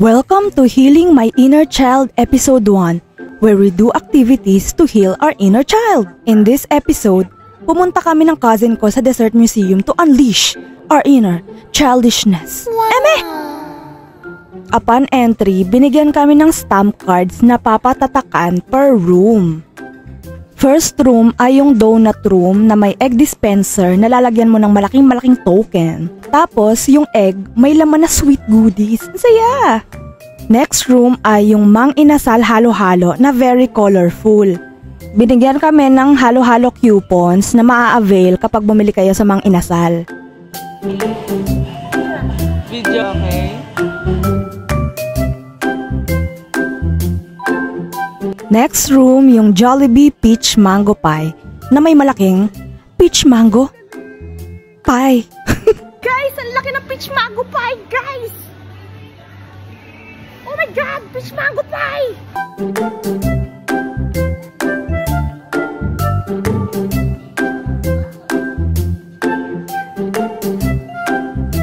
Welcome to Healing My Inner Child Episode 1, where we do activities to heal our inner child. In this episode, pumunta kami ng cousin ko sa Desert Museum to unleash our inner childishness. Eme! Upon entry, binigyan kami ng stamp cards na papatatakan per room. First room ay yung donut room na may egg dispenser na lalagyan mo ng malaking token. Tapos, yung egg may laman na sweet goodies. Ang saya! Next room ay yung mang inasal halo-halo na very colorful. Binigyan kami ng halo-halo coupons na maa-avail kapag bumili kayo sa mang inasal. Video, okay? Next room, yung Jollibee Peach Mango Pie na may malaking peach mango pie. Guys, ang laki ng peach mango pie, guys! Oh my God, peach mango pie!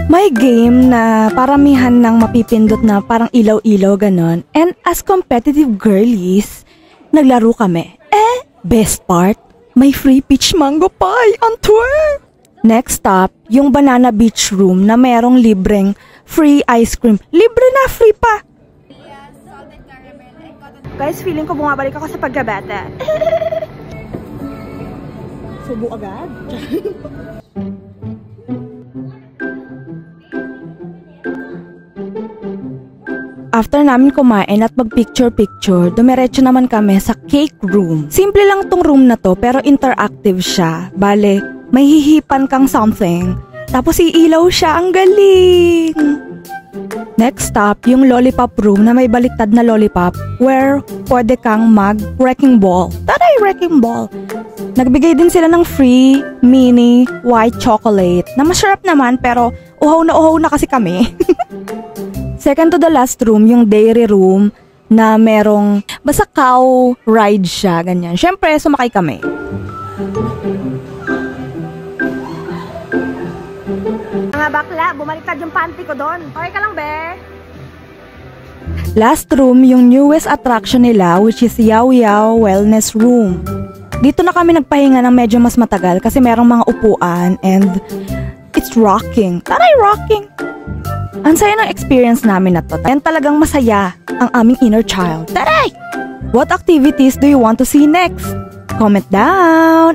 May game na paramihan ng mapipindot na parang ilaw-ilaw ganon. And as competitive girlies, naglaro kami. Best part, may free peach mango pie on tour! Next stop, yung Banana Beach Room na merong libreng free ice cream. Libre na, free pa! Guys, feeling ko bumabalik ako sa pagkabata. Subo agad? After namin kumain at mag-picture-picture, dumiretso naman kami sa cake room. Simple lang tong room na to pero interactive siya. Bale, may hihipan kang something, tapos iilaw siya. Ang galing! Next stop, yung lollipop room na may baliktad na lollipop where pwede kang mag-wrecking ball. Taray, wrecking ball! Nagbigay din sila ng free mini white chocolate na masarap naman pero uhaw na kasi kami. Second to the last room, yung dairy room na merong basta cow ride siya, ganyan. Syempre, sumakay kami. Mga bakla, bumaliktad yung panty ko doon. Okay ka lang, be? Last room, yung newest attraction nila, which is Yaw Yaw Wellness Room. Dito na kami nagpahinga ng medyo mas matagal kasi merong mga upuan and it's rocking. Taray, rocking! Ang saya ng experience namin na to. And talagang masaya ang aming inner child. Taray! What activities do you want to see next? Comment down!